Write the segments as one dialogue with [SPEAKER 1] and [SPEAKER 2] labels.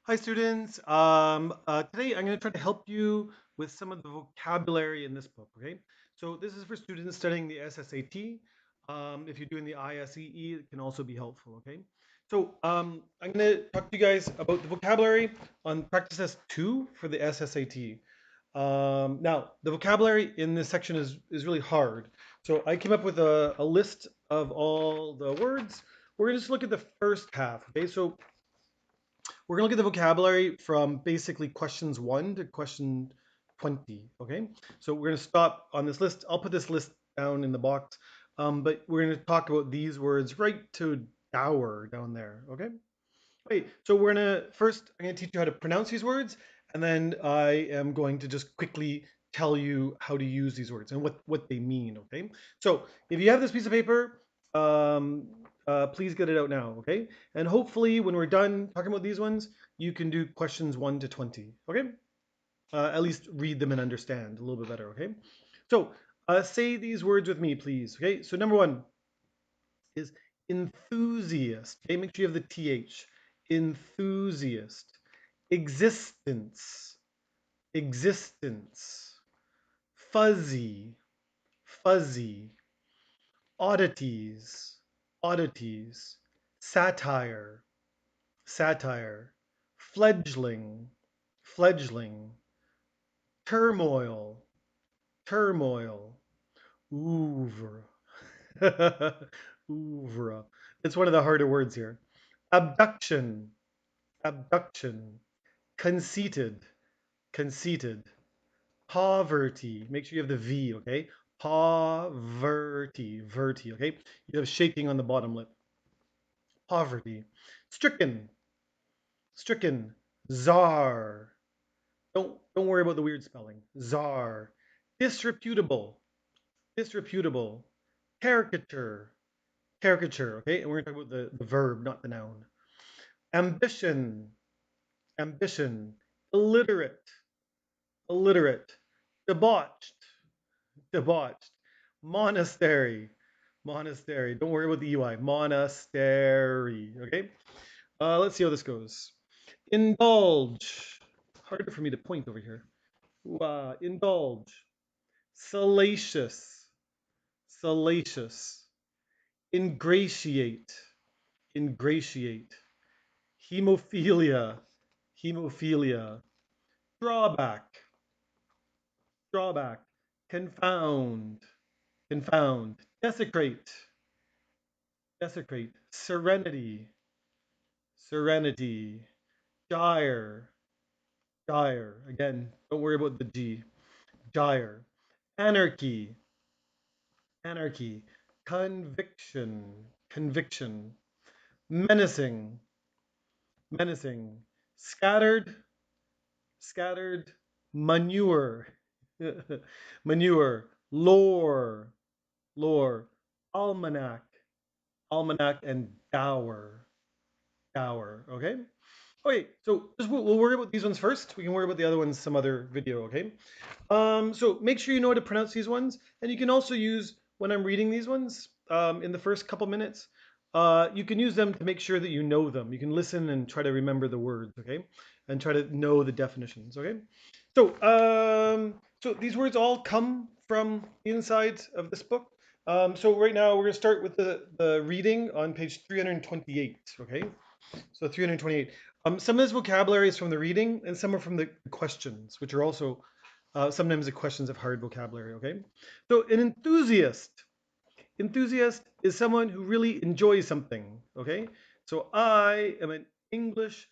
[SPEAKER 1] Hi students. Today I'm going to try to help you with some of the vocabulary in this book, okay? So this is for students studying the SSAT. If you're doing the ISEE, it can also be helpful, okay? So I'm going to talk to you guys about the vocabulary on practice test 2 for the SSAT. Now, the vocabulary in this section is really hard. So I came up with a list of all the words. We're going to just look at the first half, okay? So we're going to look at the vocabulary from basically questions 1 to question 20, okay? So we're going to stop on this list. I'll put this list down in the box, but we're going to talk about these words right to dour down there, okay? Wait, so we're going to, first, I'm going to teach you how to pronounce these words, and then I am going to just quickly tell you how to use these words and what they mean, okay? So if you have this piece of paper, um, please get it out now, okay? And hopefully when we're done talking about these ones, you can do questions 1 to 20, okay? At least read them and understand a little bit better, okay? So say these words with me, please, okay? So number 1 is enthusiast, okay? Make sure you have the TH. Enthusiast. Existence. Existence. Fuzzy. Fuzzy. Oddities. Oddities. Satire. Satire. Fledgling. Fledgling. Turmoil. Turmoil. Oeuvre. Oeuvre. It's one of the harder words here. Abduction. Abduction. Conceited. Conceited. Poverty. Make sure you have the V, okay? Poverty. Verty, okay? You have shaking on the bottom lip. Poverty. Stricken. Stricken. Czar. Don't worry about the weird spelling. Czar. Disreputable. Disreputable. Caricature. Caricature, okay? And we're gonna talk about the verb, not the noun. Ambition. Ambition. Illiterate. Illiterate. Debauched. Debauched. Monastery. Monastery. Don't worry about the UI. Monastery, okay? Let's see how this goes. Indulge. Harder for me to point over here. Indulge. Salacious. Salacious. Ingratiate. Ingratiate. Hemophilia. Hemophilia. Drawback. Drawback. Confound. Confound. Desecrate. Desecrate. Serenity. Serenity. Gyre. Gyre. Again, don't worry about the G. Gyre. Anarchy. Anarchy. Conviction. Conviction. Menacing. Menacing. Scattered. Scattered. Manure. Manure. Lore. Lore. Almanac. Almanac and dower. Dower. Okay? Okay, so just we'll worry about these ones first. We can worry about the other ones some other video, okay? So make sure you know how to pronounce these ones, and you can also use when I'm reading these ones in the first couple minutes. You can use them to make sure that you know them. You can listen and try to remember the words, okay, and try to know the definitions, okay. So these words all come from the inside of this book. So right now we're going to start with the reading on page 328, okay. So 328. Some of this vocabulary is from the reading, and some are from the questions, which are also sometimes the questions have hard vocabulary, okay? So an enthusiast. Enthusiast is someone who really enjoys something, okay? So I am an English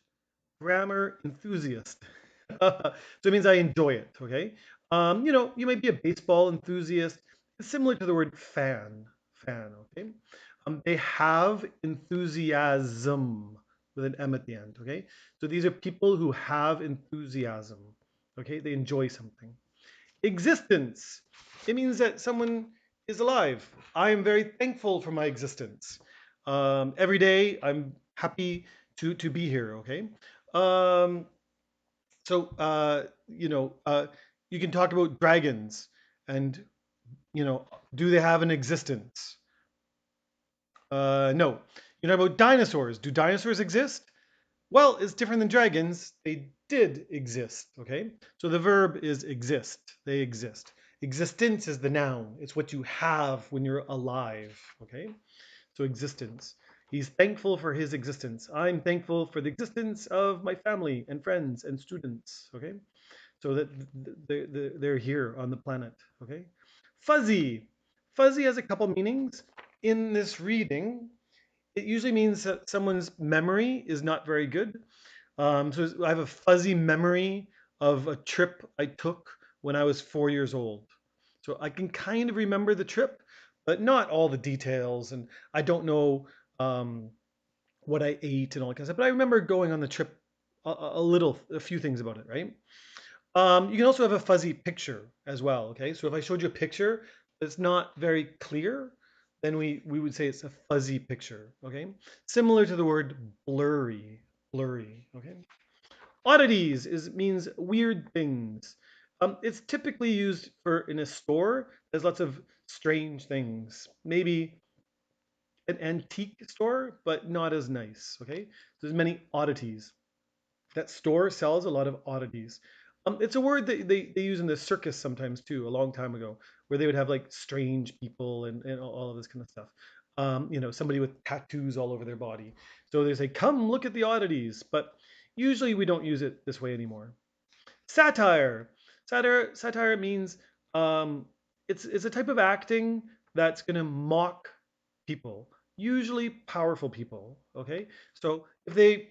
[SPEAKER 1] grammar enthusiast. So it means I enjoy it, okay? You might be a baseball enthusiast. It's similar to the word fan, okay? They have enthusiasm with an M at the end, okay? So these are people who have enthusiasm, okay? They enjoy something. Existence. It means that someone is alive. I am very thankful for my existence. Every day I'm happy to be here, okay? Um, so you can talk about dragons and, do they have an existence? No. You know about dinosaurs. Do dinosaurs exist? Well, it's different than dragons. They did exist, okay? So the verb is exist. They exist. Existence is the noun. It's what you have when you're alive, okay? So existence. He's thankful for his existence. I'm thankful for the existence of my family and friends and students, okay? So that they're here on the planet, okay? Fuzzy. Fuzzy has a couple meanings. In this reading, it usually means that someone's memory is not very good. So I have a fuzzy memory of a trip I took when I was 4 years old. So I can kind of remember the trip, but not all the details. And I don't know um, what I ate and all that kind of stuff. But I remember going on the trip a few things about it, right? You can also have a fuzzy picture as well. Okay, so if I showed you a picture that's not very clear, then we would say it's a fuzzy picture. Okay, similar to the word blurry, blurry. Okay, oddities is means weird things. It's typically used for in a store. There's lots of strange things. Maybe an antique store, but not as nice. Okay, there's many oddities. That store sells a lot of oddities. It's a word that they use in the circus sometimes too, a long time ago, where they would have like strange people and all of this kind of stuff. Somebody with tattoos all over their body. So they say, come look at the oddities. But usually we don't use it this way anymore. Satire. Satire means um, it's a type of acting that's going to mock people, usually powerful people. Okay, so if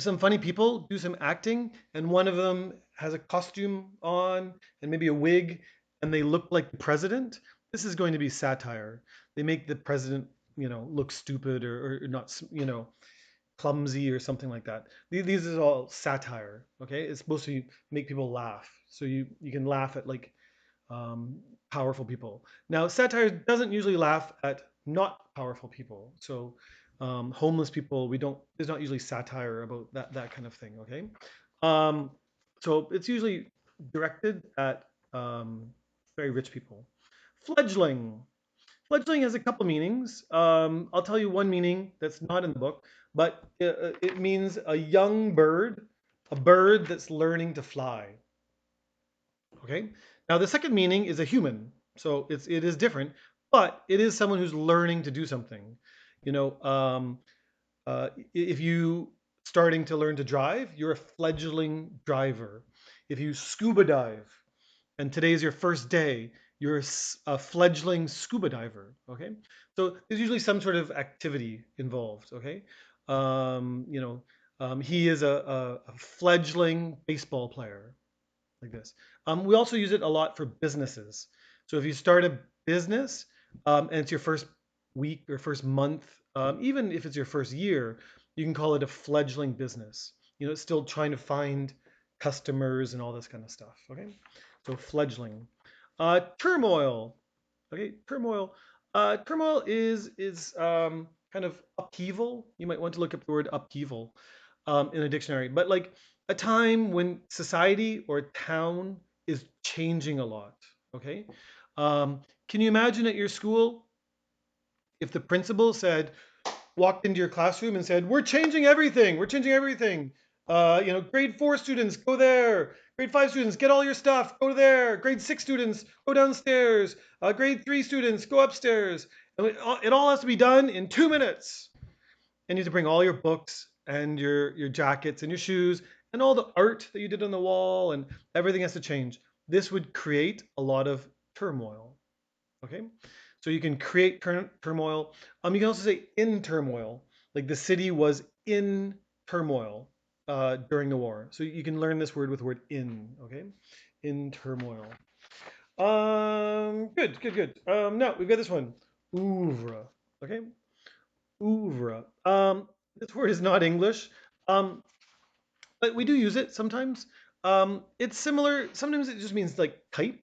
[SPEAKER 1] some funny people do some acting and one of them has a costume on and maybe a wig and they look like the president, this is going to be satire. They make the president, look stupid or not, clumsy or something like that. These is all satire. Okay, it's supposed to make people laugh, so you can laugh at like um, powerful people. Now, satire doesn't usually laugh at not powerful people. So, homeless people, we don't. There's not usually satire about that kind of thing. Okay, um, so it's usually directed at very rich people. Fledgling. Fledgling has a couple meanings. I'll tell you one meaning that's not in the book, but it means a young bird, a bird that's learning to fly. Okay. Now the second meaning is a human, so it is different, but it is someone who's learning to do something. You know, if you starting to learn to drive, you're a fledgling driver. If you scuba dive, and today is your first day, you're a fledgling scuba diver. Okay, so there's usually some sort of activity involved. Okay, he is a fledgling baseball player like this. We also use it a lot for businesses. So if you start a business and it's your first week or first month, even if it's your first year, you can call it a fledgling business. It's still trying to find customers and all this kind of stuff. Okay, so fledgling. Turmoil. Okay, turmoil. Turmoil is kind of upheaval. You might want to look up the word upheaval in a dictionary, but like a time when society or town is changing a lot. Okay, can you imagine at your school if the principal walked into your classroom and said, "We're changing everything. We're changing everything. Grade 4 students go there. Grade 5 students get all your stuff. Go there. Grade 6 students go downstairs. Grade 3 students go upstairs. And it all has to be done in 2 minutes. And you have to bring all your books and your jackets and your shoes and all the art that you did on the wall and everything has to change. This would create a lot of turmoil. Okay, so you can create turmoil. You can also say in turmoil, like the city was in turmoil during the war. So you can learn this word with the word in. Okay, in turmoil. Good, good, good. Now we've got this one, oeuvre. Okay, oeuvre. This word is not English, but we do use it sometimes. It's similar. Sometimes it just means like type,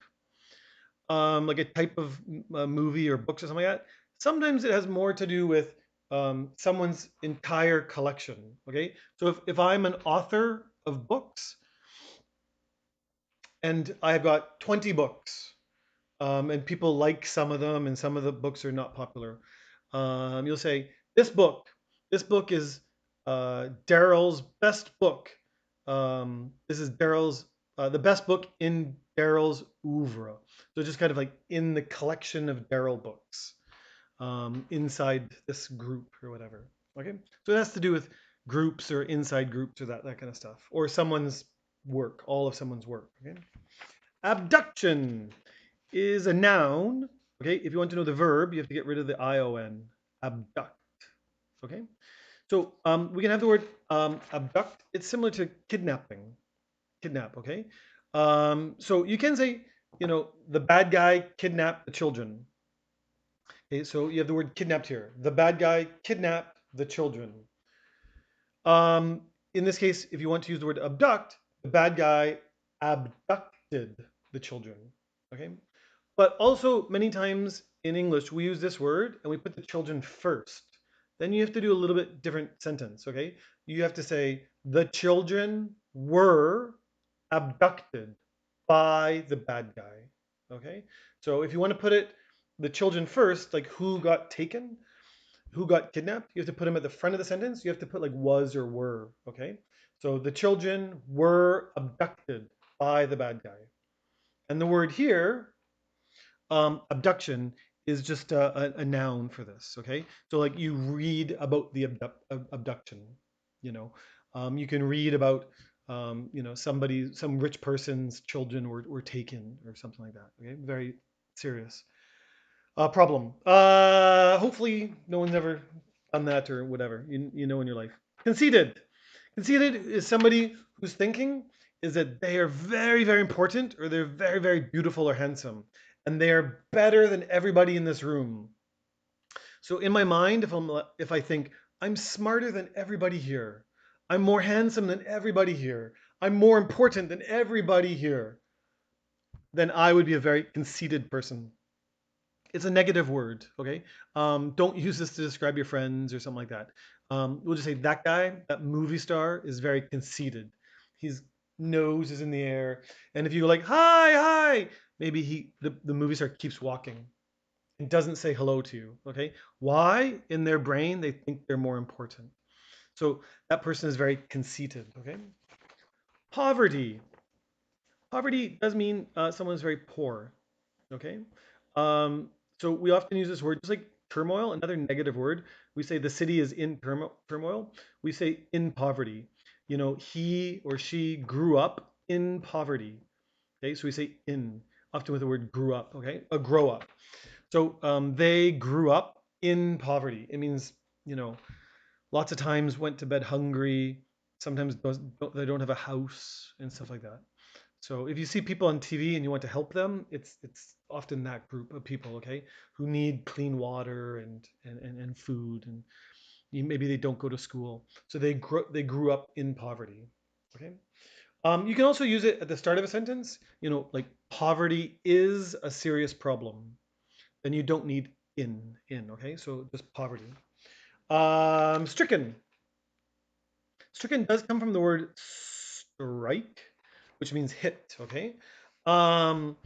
[SPEAKER 1] like a type of movie or books or something like that. Sometimes it has more to do with someone's entire collection. Okay, so if I'm an author of books and I've got 20 books, and people like some of them and some of the books are not popular, you'll say this book is Daryl's best book. This is Daryl's the best book in Daryl's oeuvre. So just kind of like in the collection of Daryl books, inside this group or whatever. Okay, so it has to do with groups or inside groups or that kind of stuff, or someone's work, all of someone's work. Okay, abduction is a noun. Okay, if you want to know the verb, you have to get rid of the ion. Abduct. Okay, so we can have the word abduct. It's similar to kidnapping. Kidnap. Okay, so you can say, the bad guy kidnapped the children. Okay, so you have the word kidnapped here. The bad guy kidnapped the children. In this case, if you want to use the word abduct, the bad guy abducted the children. Okay, but also many times in English we use this word and we put the children first. Then you have to do a little bit different sentence. Okay, you have to say the children were abducted by the bad guy. Okay, so if you want to put it the children first, like who got taken, who got kidnapped, you have to put them at the front of the sentence. You have to put like was or were. Okay, so the children were abducted by the bad guy. And the word here, abduction, is just a noun for this. Okay, so like you read about the abduction. You know, you can read about some rich person's children were taken or something like that. Okay, very serious problem. Hopefully, no one's ever done that or whatever. You know in your life. Conceited. Conceited is somebody who's thinking is that they are very, very important, or they're very, very beautiful or handsome, and they are better than everybody in this room. So in my mind, if I think I'm smarter than everybody here, I'm more handsome than everybody here, I'm more important than everybody here, then I would be a very conceited person. It's a negative word, okay? Don't use this to describe your friends or something like that. We'll just say that guy, that movie star, is very conceited. His nose is in the air, and if you go like hi, hi, maybe the movie star keeps walking and doesn't say hello to you. Okay, why? In their brain, they think they're more important. So that person is very conceited. Okay, poverty. Poverty does mean someone is very poor. Okay. Um, so we often use this word just like turmoil, another negative word. We say the city is in turmoil. We say in poverty. He or she grew up in poverty. Okay, so we say in, often with the word grew up. Okay, a grow up. So they grew up in poverty. It means, lots of times went to bed hungry. Sometimes they don't have a house and stuff like that. So if you see people on TV and you want to help them, it's often that group of people, okay, who need clean water and food, and maybe they don't go to school, so they grew up in poverty. Okay. You can also use it at the start of a sentence. Like poverty is a serious problem. Then you don't need in. Okay, so just poverty. Stricken. Stricken does come from the word strike, which means hit. Okay. Um,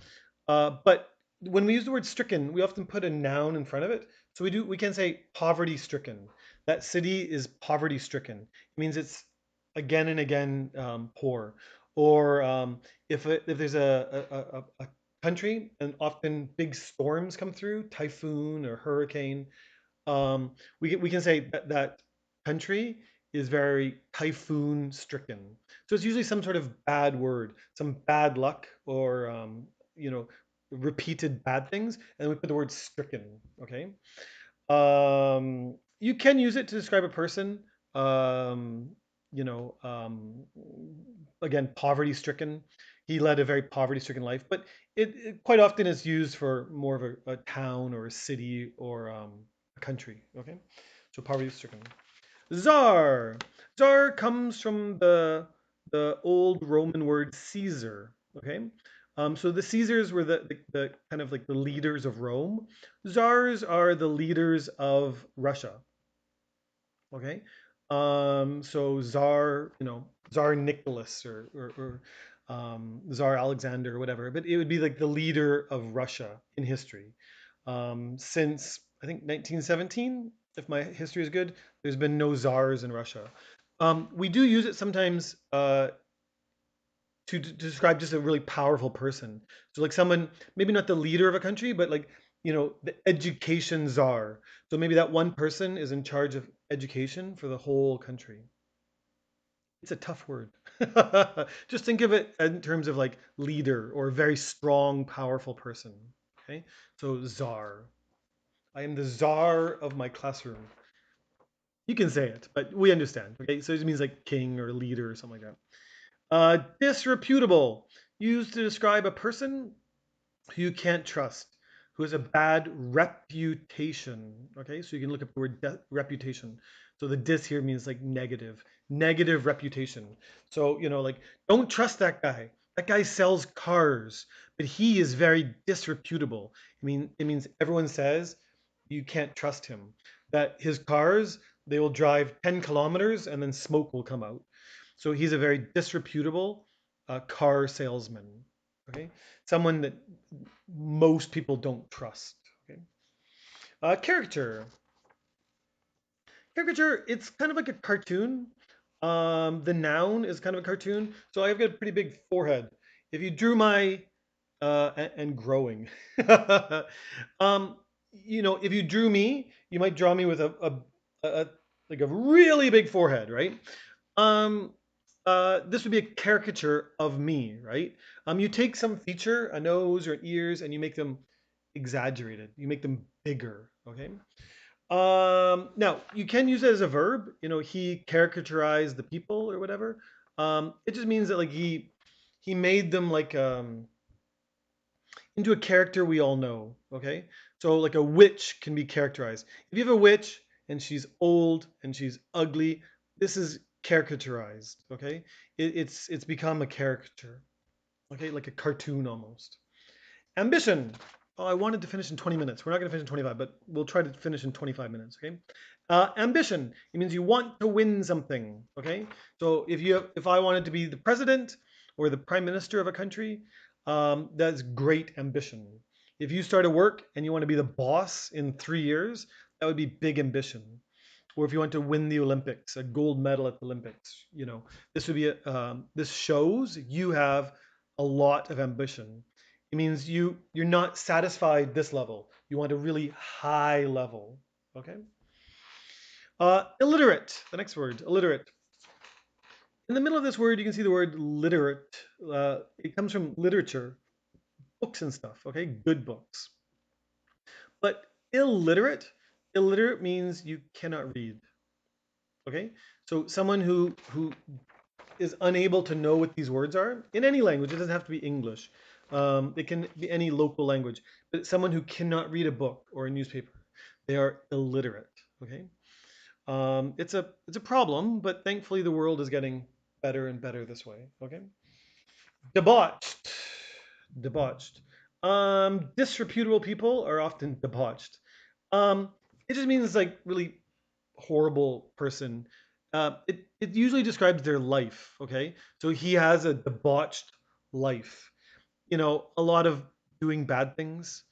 [SPEAKER 1] but when we use the word stricken, we often put a noun in front of it. So we can say poverty stricken. That city is poverty stricken. It means it's again and again poor. Or if there's a country and often big storms come through, typhoon or hurricane, we can say that country is very typhoon stricken. So it's usually some sort of bad word, some bad luck, or repeated bad things, and we put the word stricken. Okay. You can use it to describe a person. Um, you know, um, Again, poverty stricken. He led a very poverty stricken life, but it quite often is used for more of a town or a city or a country. Okay, so poverty stricken. Czar. Czar comes from the old Roman word Caesar. Okay, so the Caesars were the kind of like the leaders of Rome. Czars are the leaders of Russia. Okay, so Czar, Czar Nicholas or Czar Alexander or whatever, but it would be like the leader of Russia in history. Since I think 1917, if my history is good, there's been no czars in Russia. We do use it sometimes to describe just a really powerful person. So like someone, maybe not the leader of a country, but like, the education czar. So maybe that one person is in charge of education for the whole country. It's a tough word. Just think of it in terms of like leader or very strong, powerful person. Okay. So czar. I am the czar of my classroom. You can say it, but we understand. Okay. So it means like king or leader or something like that. Disreputable, used to describe a person who you can't trust, who has a bad reputation. Okay, so you can look up the word reputation. So the dis here means like negative, negative reputation. So, like, don't trust that guy. That guy sells cars, but he is very disreputable. It means everyone says you can't trust him. That his cars, they will drive 10 kilometers and then smoke will come out. So he's a very disreputable car salesman. Okay, someone that most people don't trust. Okay, caricature. Caricature. It's kind of like a cartoon. The noun is kind of a cartoon. So I've got a pretty big forehead. If you drew my and growing, if you drew me, you might draw me with a like a really big forehead, right? Um, this would be a caricature of me, right? You take some feature, a nose or ears, and you make them exaggerated. You make them bigger, okay? Now you can use it as a verb. He caricaturized the people or whatever. It just means that like he made them like into a character we all know, okay? So like a witch can be characterized. If you have a witch and she's old and she's ugly, this is caricaturized, okay? It's become a caricature, okay? Like a cartoon almost. Ambition. Oh, I wanted to finish in 20 minutes. We're not going to finish in 25, but we'll try to finish in 25 minutes, okay? Ambition. It means you want to win something, okay? So if I wanted to be the president or the prime minister of a country, that's great ambition. If you start a work and you want to be the boss in 3 years, that would be big ambition. Or if you want to win the Olympics, a gold medal at the Olympics, this would be this shows you have a lot of ambition. It means you're not satisfied this level. You want a really high level. Okay. Illiterate. The next word, illiterate. In the middle of this word, you can see the word literate. It comes from literature, books and stuff. Okay, good books. But illiterate means you cannot read. Okay, so someone who is unable to know what these words are in any language. It doesn't have to be English. It can be any local language. But someone who cannot read a book or a newspaper, they are illiterate. Okay, it's a problem, but thankfully the world is getting better and better this way. Okay, debauched, debauched. Disreputable people are often debauched. Um, it just means like really horrible person. It usually describes their life. Okay, so he has a debauched life. A lot of doing bad things,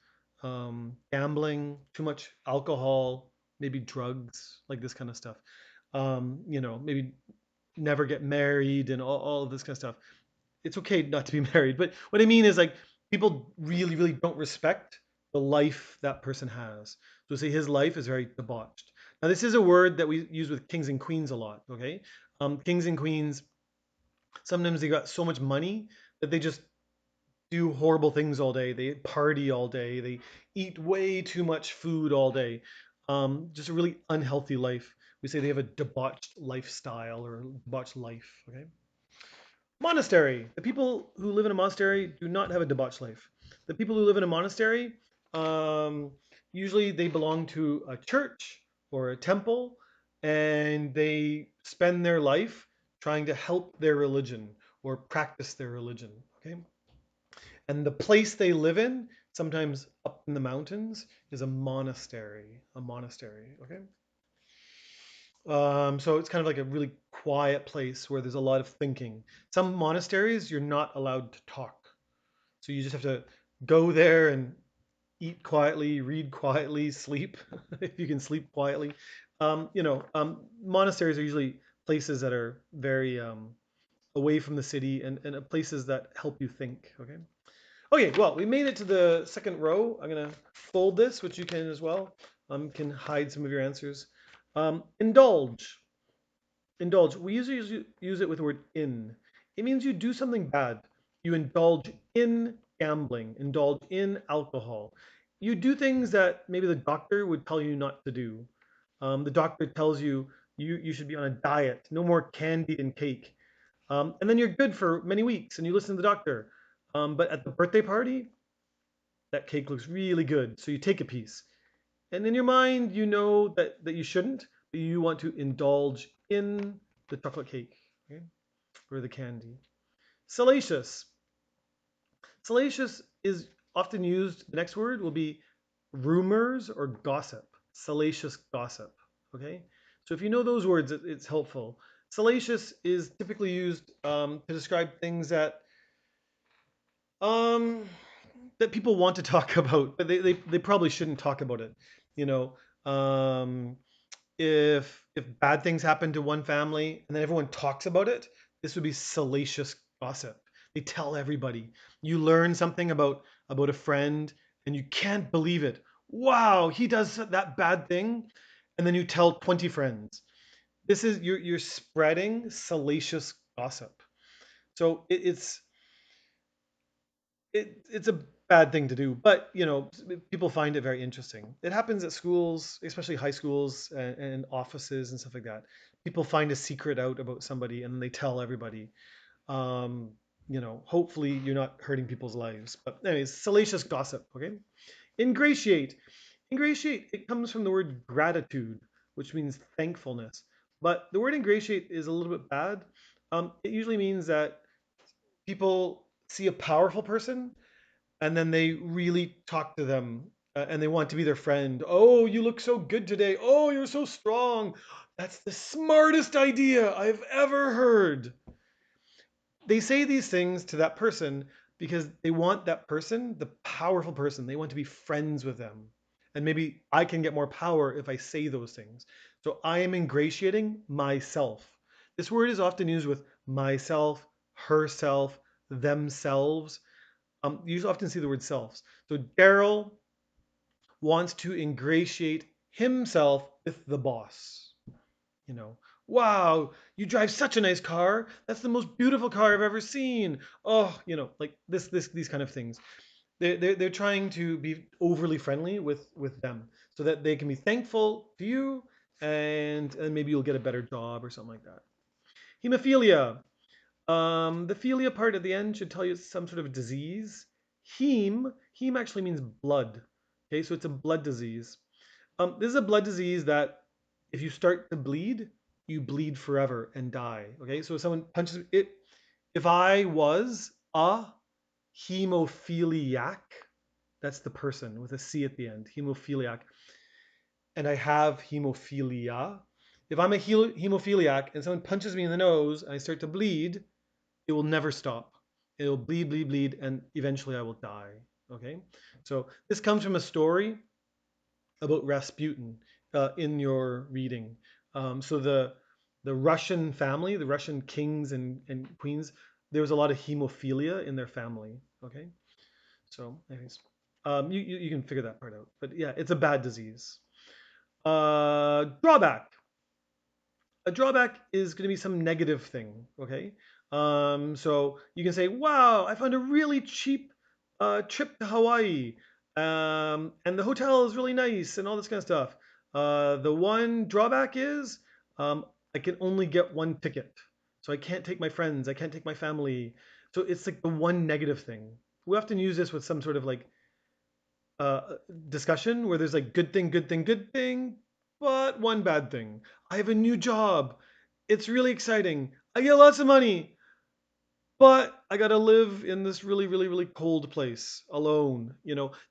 [SPEAKER 1] gambling, too much alcohol, maybe drugs, like this kind of stuff. Maybe never get married and all of this kind of stuff. It's okay not to be married, but what I mean is like people really, really don't respect the life that person has. So say his life is very debauched. Now this is a word that we use with kings and queens a lot. Okay, kings and queens sometimes they got so much money that they just do horrible things all day. They party all day. They eat way too much food all day. Just a really unhealthy life. We say they have a debauched lifestyle or debauched life. Okay. Monastery. The people who live in a monastery do not have a debauched life. The people who live in a monastery, um, usually they belong to a church or a temple, and they spend their life trying to help their religion or practice their religion. Okay. And the place they live in, sometimes up in the mountains, is a monastery. A monastery. Okay. So it's kind of like a really quiet place where there's a lot of thinking. Some monasteries, you're not allowed to talk. So you just have to go there and eat quietly, read quietly, sleep, if you can sleep quietly. Monasteries are usually places that are very away from the city and places that help you think. Okay. Okay. Well, we made it to the second row. I'm gonna fold this, which you can as well. Can hide some of your answers. Indulge. Indulge. We usually use it with the word in. It means you do something bad. You indulge in gambling, indulge in alcohol. You do things that maybe the doctor would tell you not to do. The doctor tells you, you should be on a diet, no more candy and cake. And then you're good for many weeks and you listen to the doctor. But at the birthday party, that cake looks really good. So you take a piece. And in your mind, you know that you shouldn't, but you want to indulge in the chocolate cake, okay, or the candy. Salacious. Salacious is often used, the next word will be rumors or gossip. Salacious gossip, okay? So if you know those words, it's helpful. Salacious is typically used to describe things um, that people want to talk about, but they probably shouldn't talk about it. You know, if bad things happen to one family and then everyone talks about it, this would be salacious gossip. They tell everybody. You learn something about a friend and you can't believe it. Wow, he does that bad thing, and then you tell 20 friends. This is you're spreading salacious gossip. So it's a bad thing to do, but people find it very interesting. It happens at schools, especially high schools and offices and stuff like that. People find a secret out about somebody and they tell everybody. Um, hopefully you're not hurting people's lives. But anyways, salacious gossip. Okay. Ingratiate. Ingratiate. It comes from the word gratitude, which means thankfulness. But the word ingratiate is a little bit bad. It usually means that people see a powerful person and then they really talk to them and they want to be their friend. Oh, you look so good today. Oh, you're so strong. That's the smartest idea I've ever heard. They say these things to that person because they want that person, the powerful person, they want to be friends with them. And maybe I can get more power if I say those things. So I am ingratiating myself. This word is often used with myself, herself, themselves. You often see the word selves. So Daryl wants to ingratiate himself with the boss. You know, wow, you drive such a nice car. That's the most beautiful car I've ever seen. Oh, like these kind of things. They're trying to be overly friendly with them so that they can be thankful to you and maybe you'll get a better job or something like that. Hemophilia. The philia part at the end should tell you it's some sort of disease. Heme actually means blood. Okay, so it's a blood disease. This is a blood disease that if you start to bleed, you bleed forever and die. Okay, so if someone punches it, if I was a hemophiliac, that's the person with a C at the end, hemophiliac, and I have hemophilia. If I'm a hemophiliac and someone punches me in the nose and I start to bleed, it will never stop. It'll bleed, bleed, bleed, and eventually I will die. Okay, so this comes from a story about Rasputin in your reading. So the Russian family, the Russian kings and queens, there was a lot of hemophilia in their family. Okay, so anyways, you can figure that part out. But yeah, it's a bad disease. Drawback. A drawback is going to be some negative thing. Okay, so you can say, "Wow, I found a really cheap trip to Hawaii, and the hotel is really nice, and all this kind of stuff." The one drawback is I can only get one ticket, so I can't take my friends, I can't take my family. So it's like the one negative thing. We often use this with some sort of like uh, discussion where there's like good thing, good thing, good thing, but one bad thing. I have a new job. It's really exciting. I get lots of money, but I gotta live in this really, really, really cold place alone.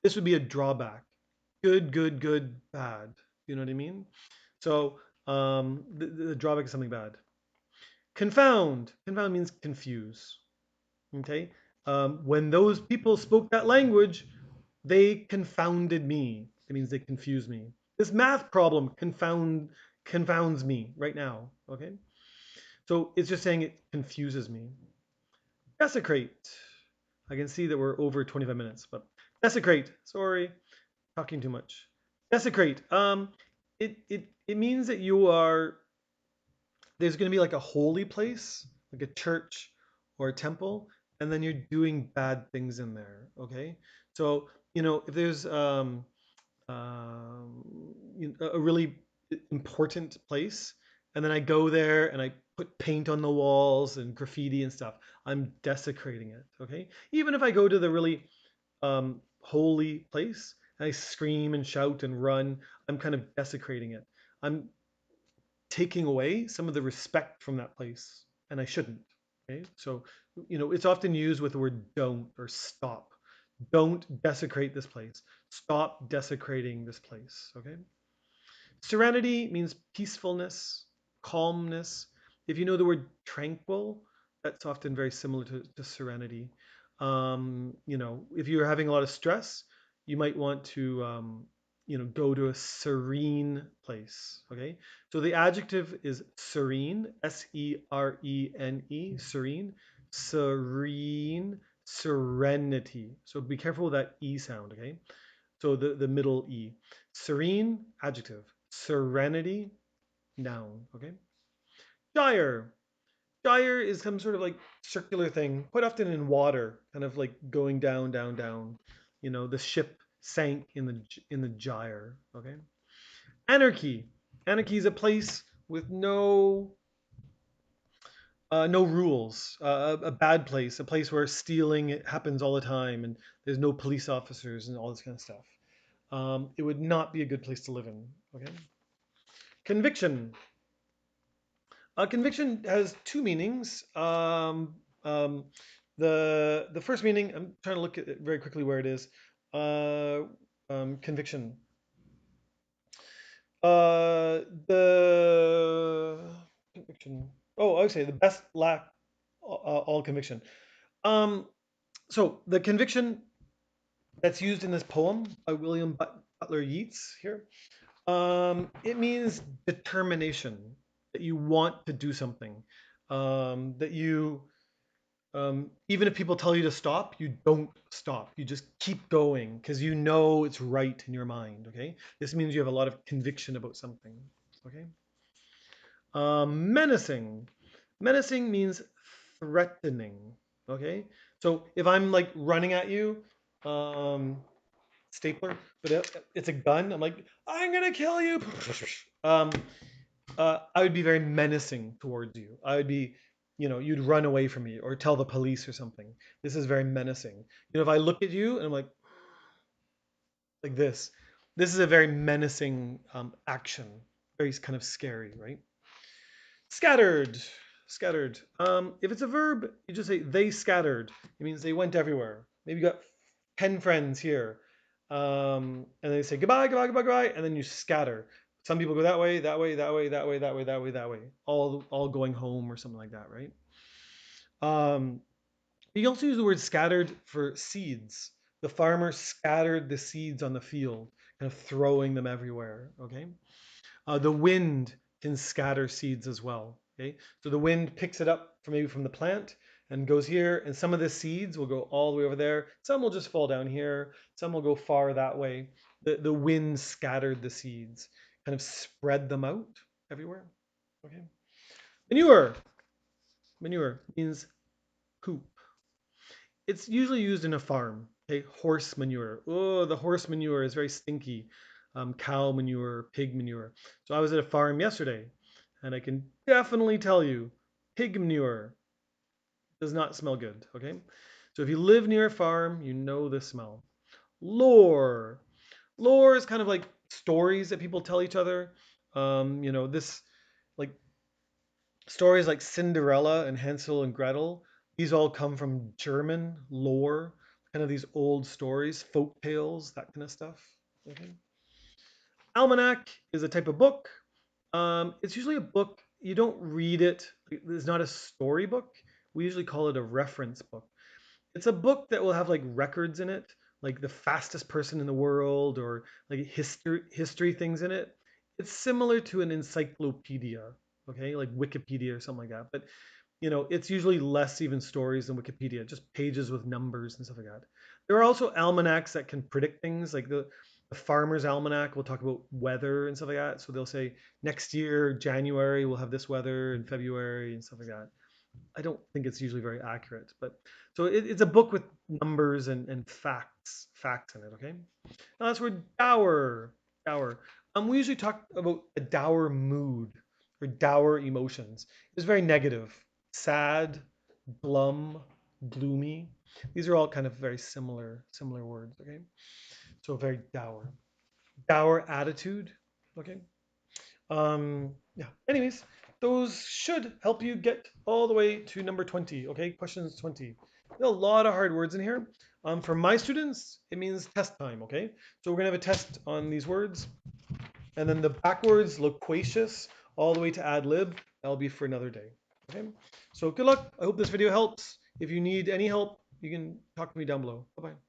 [SPEAKER 1] This would be a drawback. Good, good, good, bad. You know what I mean? So the drawback is something bad. Confound. Confound means confuse. Okay. When those people spoke that language, they confounded me. It means they confuse me. This math problem confounds me right now. Okay. So it's just saying it confuses me. Desecrate. I can see that we're over 25 minutes, but desecrate. Sorry, talking too much. Desecrate. It means that you are there's going to be like a holy place, like a church or a temple, and then you're doing bad things in there. Okay, so if there's a really important place, and then I go there and I put paint on the walls and graffiti and stuff. I'm desecrating it. Okay, even if I go to the really holy place and I scream and shout and run, I'm kind of desecrating it. I'm taking away some of the respect from that place, and I shouldn't. Okay, so it's often used with the word don't or stop. Don't desecrate this place. Stop desecrating this place. Okay. Serenity means peacefulness, calmness. If you know the word tranquil, that's often very similar to serenity. If you're having a lot of stress, you might want to, go to a serene place. Okay. So the adjective is serene, serene, serene, serene, serenity. So be careful with that E sound. Okay. So the middle E. Serene, adjective. Serenity, noun. Okay. Gyre. Gyre is some sort of like circular thing, quite often in water, kind of like going down, down, down. The ship sank in the gyre. Okay. Anarchy. Anarchy is a place with no rules. A bad place, a place where stealing happens all the time, and there's no police officers and all this kind of stuff. It would not be a good place to live in. Okay. Conviction. Conviction has two meanings. The first meaning, I'm trying to look at it very quickly where it is. Conviction. The conviction. Oh, I would say the best lack all conviction. Um, so the conviction that's used in this poem by William Butler Yeats here. It means determination, that you want to do something, that you, even if people tell you to stop, you don't stop. You just keep going because you know it's right in your mind. Okay, this means you have a lot of conviction about something. Okay, menacing. Menacing means threatening. Okay, so if I'm like running at you, stapler, but it's a gun. I'm like, I'm gonna kill you. Um, I would be very menacing towards you. I would be, you'd run away from me or tell the police or something. This is very menacing. If I look at you and I'm like this is a very menacing action. Very kind of scary, right? Scattered, scattered. If it's a verb, you just say they scattered. It means they went everywhere. Maybe you got 10 friends here. And they say goodbye, goodbye, goodbye, goodbye, and then you scatter. Some people go that way, that way, that way, that way, that way, that way, that way, all going home or something like that, right? Um, you can also use the word scattered for seeds. The farmer scattered the seeds on the field, kind of throwing them everywhere. Okay. The wind can scatter seeds as well. Okay, so the wind picks it up from maybe from the plant and goes here, and some of the seeds will go all the way over there. Some will just fall down here. Some will go far that way. The wind scattered the seeds, kind of spread them out everywhere. Okay. Manure. Manure means poop. It's usually used in a farm. Okay, horse manure. Oh, the horse manure is very stinky. Cow manure, pig manure. So I was at a farm yesterday, and I can definitely tell you, pig manure does not smell good. Okay, so if you live near a farm, you know the smell. Lore. Lore is kind of like stories that people tell each other. This like stories like Cinderella and Hansel and Gretel, these all come from German lore, kind of these old stories, folk tales, that kind of stuff. Okay. Almanac is a type of book. It's usually a book, you don't read it, it's not a storybook. We usually call it a reference book. It's a book that will have like records in it, like the fastest person in the world or like history things in it. It's similar to an encyclopedia. okay, like Wikipedia or something like that. But you know, it's usually less even stories than Wikipedia, just pages with numbers and stuff like that. There are also almanacs that can predict things, like the Farmer's Almanac will talk about weather and stuff like that. So they'll say next year, January, we'll have this weather, and February and stuff like that. I don't think it's usually very accurate, but so it's a book with numbers and facts in it. Okay. Now that's where dour, dour. We usually talk about a dour mood or dour emotions. It's very negative, sad, glum, gloomy. These are all kind of very similar words. Okay. So very dour, dour attitude. Okay. Yeah. Anyways, those should help you get all the way to number 20. Okay, questions 20. There's a lot of hard words in here. For my students, it means test time. Okay, so we're gonna have a test on these words, and then the backwards loquacious all the way to ad lib. That'll be for another day. Okay, so good luck. I hope this video helps. If you need any help, you can talk to me down below. Bye bye.